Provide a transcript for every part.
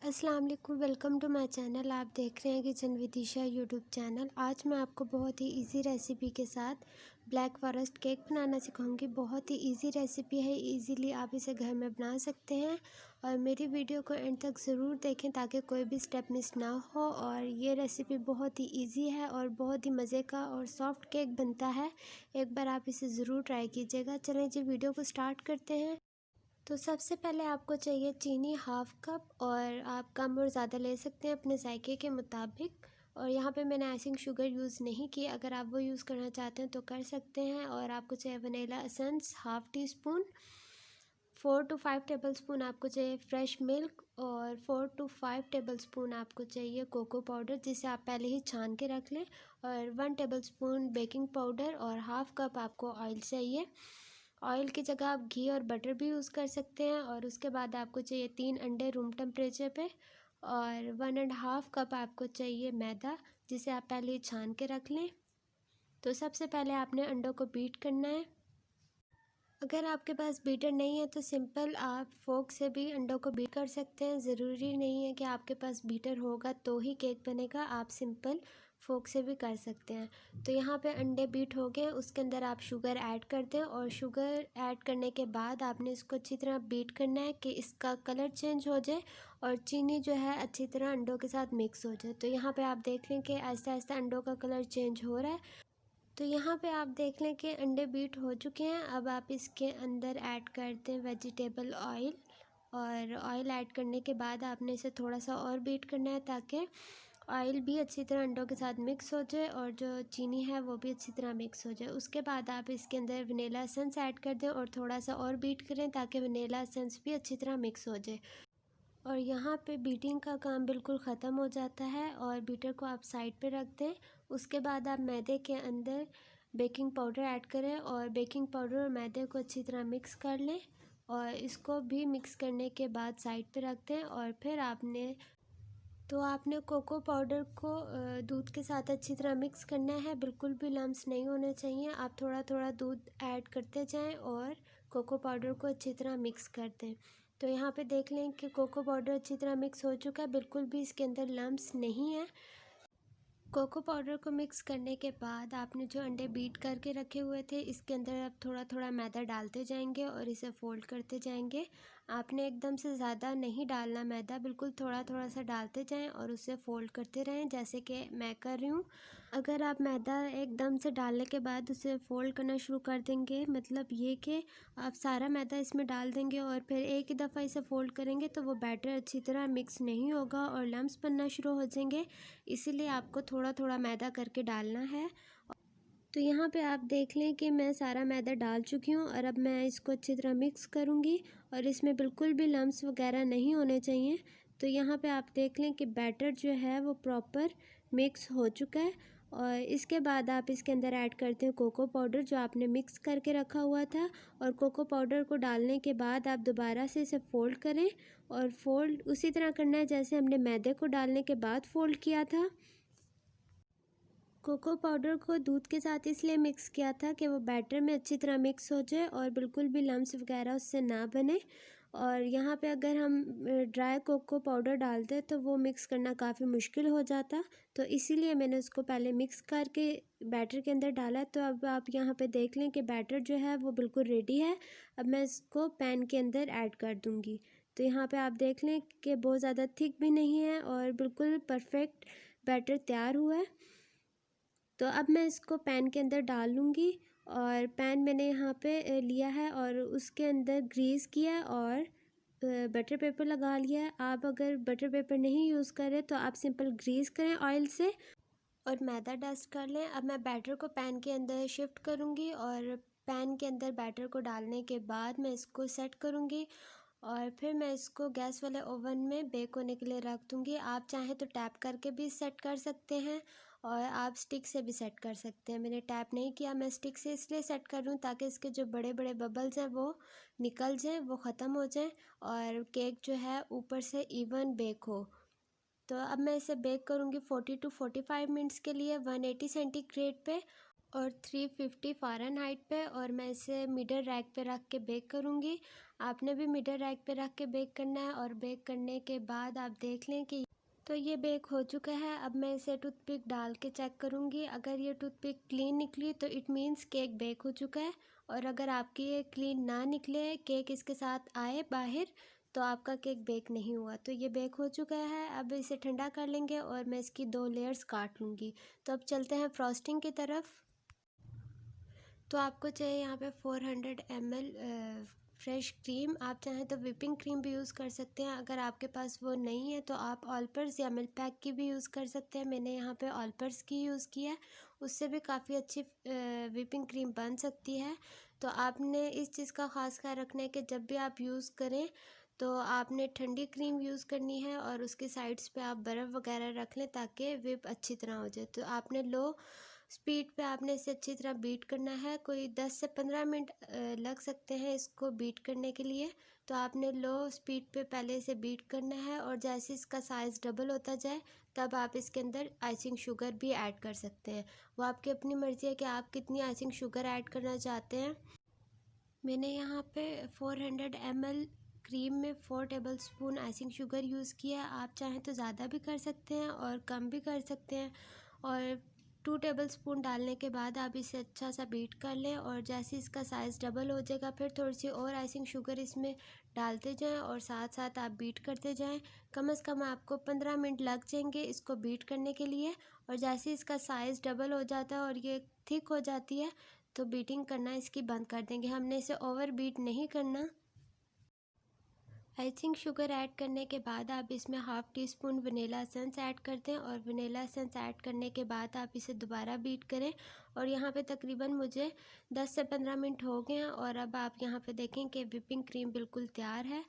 अस्सलाम वालेकुम, welcome to my channel. आप देख रहे हैं kitchen with Isha YouTube channel. आज मैं आपको बहुत ही इजी रेसिपी के साथ ब्लैक फॉरेस्ट केक बनाना सिखाऊंगी। बहुत ही इजी रेसिपी है, इजीली आप इसे घर में बना सकते हैं। और मेरी वीडियो को एंड तक ज़रूर देखें ताकि कोई भी स्टेप मिस ना हो। और ये रेसिपी बहुत ही इजी है और बहुत ही मज़े का और सॉफ्ट केक बनता है। एक बार आप इसे ज़रूर ट्राई कीजिएगा। चलें जी, वीडियो को स्टार्ट करते हैं। तो सबसे पहले आपको चाहिए चीनी हाफ़ कप, और आप कम और ज़्यादा ले सकते हैं अपने जायके के मुताबिक। और यहाँ पे मैंने आइसिंग शुगर यूज़ नहीं की, अगर आप वो यूज़ करना चाहते हैं तो कर सकते हैं। और आपको चाहिए vanilla essence half tea spoon, 4 to 5 table spoon आपको चाहिए फ्रेश मिल्क, और 4 to 5 टेबल स्पून आपको चाहिए कोको पाउडर जिसे आप पहले ही छान के रख लें, और 1 टेबल स्पून बेकिंग पाउडर, और हाफ़ कप आपको ऑयल चाहिए। ऑयल की जगह आप घी और बटर भी यूज़ कर सकते हैं। और उसके बाद आपको चाहिए 3 अंडे रूम टेम्परेचर पे, और 1.5 कप आपको चाहिए मैदा जिसे आप पहले ही छान के रख लें। तो सबसे पहले आपने अंडों को बीट करना है। अगर आपके पास बीटर नहीं है तो सिंपल आप फोक से भी अंडों को बीट कर सकते हैं। ज़रूरी नहीं है कि आपके पास बीटर होगा तो ही केक बनेगा, आप सिंपल फोक से भी कर सकते हैं। तो यहाँ पे अंडे बीट हो गए, उसके अंदर आप शुगर ऐड कर दें, और शुगर ऐड करने के बाद आपने इसको अच्छी तरह बीट करना है कि इसका कलर चेंज हो जाए और चीनी जो है अच्छी तरह अंडों के साथ मिक्स हो जाए। तो यहाँ पे आप देख लें कि आहिस्ता आहिस्ता अंडों का कलर चेंज हो रहा है। तो यहाँ पे आप देख लें कि अंडे बीट हो चुके हैं। अब आप इसके अंदर ऐड कर दें वेजिटेबल ऑयल, और ऑयल ऐड करने के बाद आपने इसे थोड़ा सा और बीट करना है ताकि ऑयल भी अच्छी तरह अंडों के साथ मिक्स हो जाए और जो चीनी है वो भी अच्छी तरह मिक्स हो जाए। उसके बाद आप इसके अंदर वनीला एसेंस ऐड कर दें और थोड़ा सा और बीट करें ताकि वनीला एसेंस भी अच्छी तरह मिक्स हो जाए। और यहाँ पे बीटिंग का काम बिल्कुल ख़त्म हो जाता है, और बीटर को आप साइड पे रख दें। उसके बाद आप मैदे के अंदर बेकिंग पाउडर ऐड करें, और बेकिंग पाउडर और मैदे को अच्छी तरह मिक्स कर लें, और इसको भी मिक्स करने के बाद साइड पे रख दें। और फिर आपने कोको पाउडर को दूध के साथ अच्छी तरह मिक्स करना है, बिल्कुल भी लम्स नहीं होने चाहिए। आप थोड़ा थोड़ा दूध ऐड करते जाएं और कोको पाउडर को अच्छी तरह मिक्स कर दें। तो यहाँ पे देख लें कि कोको पाउडर अच्छी तरह मिक्स हो चुका है, बिल्कुल भी इसके अंदर लम्स नहीं है। कोको पाउडर को मिक्स करने के बाद आपने जो अंडे बीट करके रखे हुए थे इसके अंदर आप थोड़ा थोड़ा मैदा डालते जाएंगे और इसे फोल्ड करते जाएंगे। आपने एकदम से ज़्यादा नहीं डालना मैदा, बिल्कुल थोड़ा थोड़ा सा डालते जाएं और उसे फोल्ड करते रहें जैसे कि मैं कर रही हूँ। अगर आप मैदा एकदम से डालने के बाद उसे फ़ोल्ड करना शुरू कर देंगे, मतलब ये कि आप सारा मैदा इसमें डाल देंगे और फिर एक ही दफ़ा इसे फ़ोल्ड करेंगे तो वो बैटर अच्छी तरह मिक्स नहीं होगा और लम्स बनना शुरू हो जाएंगे। इसीलिए आपको थोड़ा थोड़ा मैदा करके डालना है। तो यहाँ पे आप देख लें कि मैं सारा मैदा डाल चुकी हूँ, और अब मैं इसको अच्छी तरह मिक्स करूँगी और इसमें बिल्कुल भी लम्स वगैरह नहीं होने चाहिए। तो यहाँ पे आप देख लें कि बैटर जो है वो प्रॉपर मिक्स हो चुका है। और इसके बाद आप इसके अंदर ऐड करते हैं कोको पाउडर जो आपने मिक्स करके रखा हुआ था, और कोको पाउडर को डालने के बाद आप दोबारा से इसे फ़ोल्ड करें, और फ़ोल्ड उसी तरह करना है जैसे हमने मैदे को डालने के बाद फ़ोल्ड किया था। कोको पाउडर को दूध के साथ इसलिए मिक्स किया था कि वो बैटर में अच्छी तरह मिक्स हो जाए और बिल्कुल भी लम्स वगैरह उससे ना बने। और यहाँ पे अगर हम ड्राई कोको पाउडर डालते तो वो मिक्स करना काफ़ी मुश्किल हो जाता, तो इसीलिए मैंने उसको पहले मिक्स करके बैटर के अंदर डाला। तो अब आप यहाँ पे देख लें कि बैटर जो है वो बिल्कुल रेडी है। अब मैं इसको पैन के अंदर ऐड कर दूँगी। तो यहाँ पे आप देख लें कि बहुत ज़्यादा थिक भी नहीं है और बिल्कुल परफेक्ट बैटर तैयार हुआ है। तो अब मैं इसको पैन के अंदर डाल लूँगी, और पैन मैंने यहाँ पे लिया है और उसके अंदर ग्रीस किया और बटर पेपर लगा लिया है। आप अगर बटर पेपर नहीं यूज़ करें तो आप सिंपल ग्रीस करें ऑयल से और मैदा डस्ट कर लें। अब मैं बैटर को पैन के अंदर शिफ्ट करूँगी, और पैन के अंदर बैटर को डालने के बाद मैं इसको सेट करूँगी, और फिर मैं इसको गैस वाले ओवन में बेक होने के लिए रख दूँगी। आप चाहें तो टैप करके भी सेट कर सकते हैं, और आप स्टिक से भी सेट कर सकते हैं। मैंने टैप नहीं किया, मैं स्टिक से इसलिए सेट कर रही हूँ ताकि इसके जो बड़े बड़े बबल्स हैं वो निकल जाएं, वो ख़त्म हो जाएं, और केक जो है ऊपर से इवन बेक हो। तो अब मैं इसे बेक करूँगी 40 to 45 मिनट्स के लिए 180 सेंटीग्रेड पे। और 350 फ़ारेनहाइट पे, और मैं इसे मिडल रैक पे रख के बेक करूँगी। आपने भी मिडल रैक पे रख के बेक करना है, और बेक करने के बाद आप देख लें कि तो ये बेक हो चुका है। अब मैं इसे टूथपिक डाल के चेक करूँगी। अगर ये टूथपिक क्लीन निकली तो इट मीन्स केक बेक हो चुका है, और अगर आपकी ये क्लीन ना निकले, केक इसके साथ आए बाहर, तो आपका केक बेक नहीं हुआ। तो ये बेक हो चुका है। अब इसे ठंडा कर लेंगे और मैं इसकी 2 लेयर्स काट लूँगी। तो अब चलते हैं फ्रॉस्टिंग की तरफ। तो आपको चाहिए यहाँ पे 400 ml फ्रेश क्रीम। आप चाहें तो व्हिपिंग क्रीम भी यूज़ कर सकते हैं। अगर आपके पास वो नहीं है तो आप ऑलपर्स या मिल्क पैक की भी यूज़ कर सकते हैं। मैंने यहाँ पे ऑलपर्स की यूज़ किया है, उससे भी काफ़ी अच्छी व्हिपिंग क्रीम बन सकती है। तो आपने इस चीज़ का ख़ास ख्याल रखना है कि जब भी आप यूज़ करें तो आपने ठंडी क्रीम यूज़ करनी है, और उसके साइड्स पे आप बर्फ़ वगैरह रख लें ताकि व्हिप अच्छी तरह हो जाए। तो आपने लो स्पीड पे आपने इसे अच्छी तरह बीट करना है। कोई 10 से 15 मिनट लग सकते हैं इसको बीट करने के लिए। तो आपने लो स्पीड पे पहले इसे बीट करना है, और जैसे इसका साइज़ डबल होता जाए तब आप इसके अंदर आइसिंग शुगर भी ऐड कर सकते हैं। वो आपकी अपनी मर्ज़ी है कि आप कितनी आइसिंग शुगर ऐड करना चाहते हैं। मैंने यहाँ पे 400 ml क्रीम में 4 टेबलस्पून आइसिंग शुगर यूज़ किया है। आप चाहें तो ज़्यादा भी कर सकते हैं और कम भी कर सकते हैं। और 2 टेबलस्पून डालने के बाद आप इसे अच्छा सा बीट कर लें, और जैसे इसका साइज़ डबल हो जाएगा फिर थोड़ी सी और आइसिंग शुगर इसमें डालते जाएं, और साथ साथ आप बीट करते जाएं। कम से कम आपको 15 मिनट लग जाएंगे इसको बीट करने के लिए। और जैसे इसका साइज़ डबल हो जाता है और ये थिक हो जाती है तो बीटिंग करना इसकी बंद कर देंगे। हमने इसे ओवर बीट नहीं करना। आइसिंग शुगर ऐड करने के बाद आप इसमें half tea spoon vanilla essence add कर दें, और वनीला एसेंस ऐड करने के बाद आप इसे दोबारा बीट करें। और यहाँ पे तकरीबन मुझे 10 से 15 मिनट हो गए हैं, और अब आप यहाँ पे देखें कि व्हिपिंग क्रीम बिल्कुल तैयार है।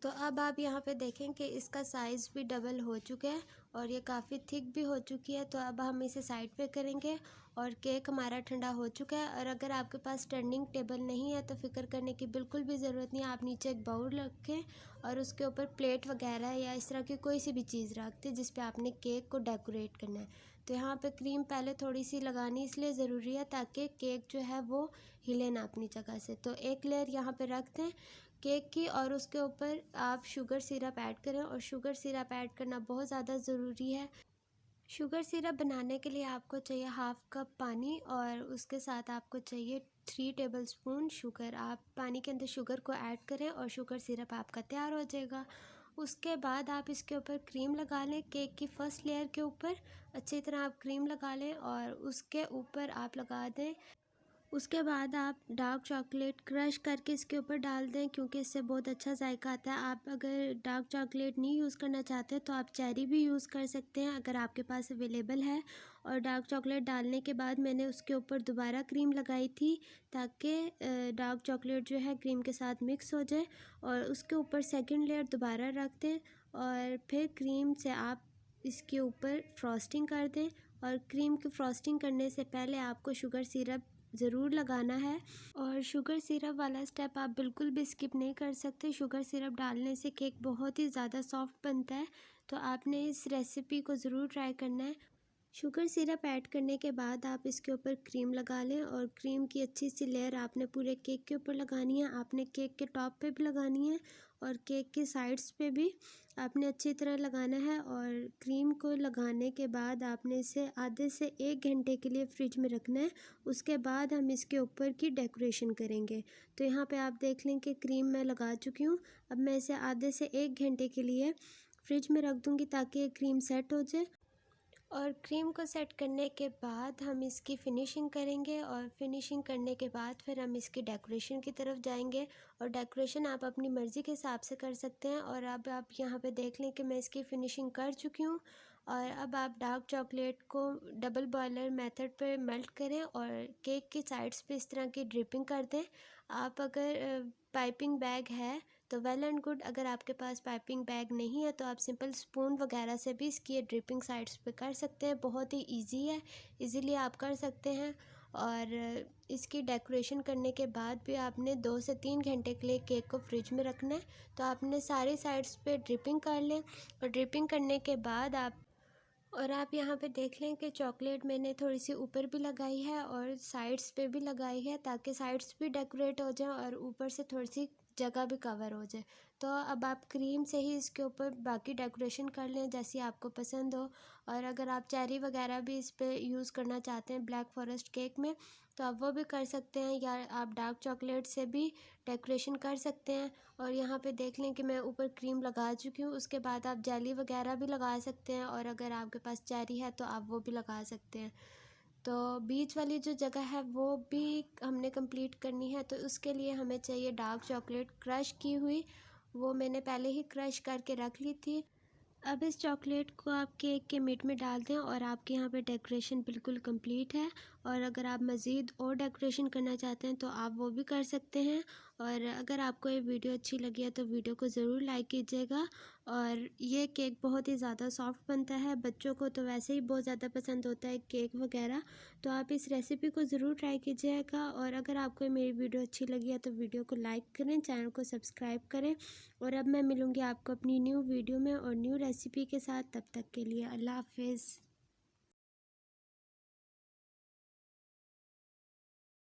तो अब आप यहाँ पे देखें कि इसका साइज़ भी डबल हो चुका है, और ये काफ़ी थिक भी हो चुकी है। तो अब हम इसे साइड पे करेंगे, और केक हमारा ठंडा हो चुका है। और अगर आपके पास टर्निंग टेबल नहीं है तो फिक्र करने की बिल्कुल भी ज़रूरत नहीं है। आप नीचे एक बाउल रखें और उसके ऊपर प्लेट वगैरह या इस तरह की कोई सी भी चीज़ रख दें जिस पे आपने केक को डेकोरेट करना है। तो यहाँ पे क्रीम पहले थोड़ी सी लगानी इसलिए ज़रूरी है ताकि केक जो है वो हिले ना अपनी जगह से। तो एक लेयर यहाँ पे रख दें केक की, और उसके ऊपर आप शुगर सिरप ऐड करें, और शुगर सिरप ऐड करना बहुत ज़्यादा ज़रूरी है। शुगर सिरप बनाने के लिए आपको चाहिए हाफ़ कप पानी, और उसके साथ आपको चाहिए 3 टेबलस्पून शुगर। आप पानी के अंदर शुगर को ऐड करें और शुगर सिरप आपका तैयार हो जाएगा। उसके बाद आप इसके ऊपर क्रीम लगा लें। केक की फ़र्स्ट लेयर के ऊपर अच्छी तरह आप क्रीम लगा लें, और उसके ऊपर आप लगा दें। उसके बाद आप डार्क चॉकलेट क्रश करके इसके ऊपर डाल दें, क्योंकि इससे बहुत अच्छा जायका आता है। आप अगर डार्क चॉकलेट नहीं यूज़ करना चाहते तो आप चेरी भी यूज़ कर सकते हैं अगर आपके पास अवेलेबल है। और डार्क चॉकलेट डालने के बाद मैंने उसके ऊपर दोबारा क्रीम लगाई थी ताकि डार्क चॉकलेट जो है क्रीम के साथ मिक्स हो जाए। और उसके ऊपर सेकंड लेयर दोबारा रख दें, और फिर क्रीम से आप इसके ऊपर फ्रॉस्टिंग कर दें। और क्रीम की फ्रॉस्टिंग करने से पहले आपको शुगर सिरप ज़रूर लगाना है, और शुगर सिरप वाला स्टेप आप बिल्कुल भी स्किप नहीं कर सकते। शुगर सिरप डालने से केक बहुत ही ज़्यादा सॉफ्ट बनता है, तो आपने इस रेसिपी को ज़रूर ट्राई करना है। शुगर सिरप ऐड करने के बाद आप इसके ऊपर क्रीम लगा लें, और क्रीम की अच्छी सी लेयर आपने पूरे केक के ऊपर लगानी है। आपने केक के टॉप पे भी लगानी है, और केक की साइड्स पे भी आपने अच्छी तरह लगाना है। और क्रीम को लगाने के बाद आपने इसे आधे से 1 घंटे के लिए फ्रिज में रखना है। उसके बाद हम इसके ऊपर की डेकोरेशन करेंगे। तो यहाँ पे आप देख लें कि क्रीम मैं लगा चुकी हूँ। अब मैं इसे आधे से 1 घंटे के लिए फ्रिज में रख दूँगी ताकि ये क्रीम सेट हो जाए। और क्रीम को सेट करने के बाद हम इसकी फ़िनिशिंग करेंगे, और फिनिशिंग करने के बाद फिर हम इसकी डेकोरेशन की तरफ जाएंगे। और डेकोरेशन आप अपनी मर्ज़ी के हिसाब से कर सकते हैं। और अब आप यहाँ पे देख लें कि मैं इसकी फ़िनिशिंग कर चुकी हूँ। और अब आप डार्क चॉकलेट को डबल बॉयलर मेथड पे मेल्ट करें, और केक की साइड्स पे इस तरह की ड्रिपिंग कर दें। आप अगर पाइपिंग बैग है तो वेल एंड गुड। अगर आपके पास पाइपिंग बैग नहीं है तो आप सिंपल स्पून वगैरह से भी इसकी ड्रिपिंग साइड्स पे कर सकते हैं। बहुत ही इजी है, इजीली आप कर सकते हैं। और इसकी डेकोरेशन करने के बाद भी आपने 2 से 3 घंटे के लिए केक को फ्रिज में रखना है। तो आपने सारी साइड्स पे ड्रिपिंग कर लें, और ड्रिपिंग करने के बाद आप और आप यहाँ पे देख लें कि चॉकलेट मैंने थोड़ी सी ऊपर भी लगाई है और साइड्स पे भी लगाई है, ताकि साइड्स भी डेकोरेट हो जाए और ऊपर से थोड़ी सी जगह भी कवर हो जाए। तो अब आप क्रीम से ही इसके ऊपर बाकी डेकोरेशन कर लें जैसी आपको पसंद हो। और अगर आप चेरी वगैरह भी इस पे यूज़ करना चाहते हैं ब्लैक फॉरेस्ट केक में, तो आप वो भी कर सकते हैं, या आप डार्क चॉकलेट से भी डेकोरेशन कर सकते हैं। और यहाँ पे देख लें कि मैं ऊपर क्रीम लगा चुकी हूँ। उसके बाद आप जेली वगैरह भी लगा सकते हैं, और अगर आपके पास चेरी है तो आप वो भी लगा सकते हैं। तो बीच वाली जो जगह है वो भी हमने कंप्लीट करनी है, तो उसके लिए हमें चाहिए डार्क चॉकलेट क्रश की हुई। वो मैंने पहले ही क्रश करके रख ली थी। अब इस चॉकलेट को आप केक के मिड में डाल दें और आपके यहाँ पे डेकोरेशन बिल्कुल कंप्लीट है। और अगर आप मज़ीद और डेकोरेशन करना चाहते हैं तो आप वो भी कर सकते हैं। और अगर आपको ये वीडियो अच्छी लगी है तो वीडियो को ज़रूर लाइक कीजिएगा। और ये केक बहुत ही ज़्यादा सॉफ्ट बनता है, बच्चों को तो वैसे ही बहुत ज़्यादा पसंद होता है केक वगैरह। तो आप इस रेसिपी को ज़रूर ट्राई कीजिएगा। और अगर आपको मेरी वीडियो अच्छी लगी है तो वीडियो को लाइक करें, चैनल को सब्सक्राइब करें। और अब मैं मिलूँगी आपको अपनी न्यू वीडियो में और न्यू रेसिपी के साथ। तब तक के लिए अल्लाह हाफ़िज़।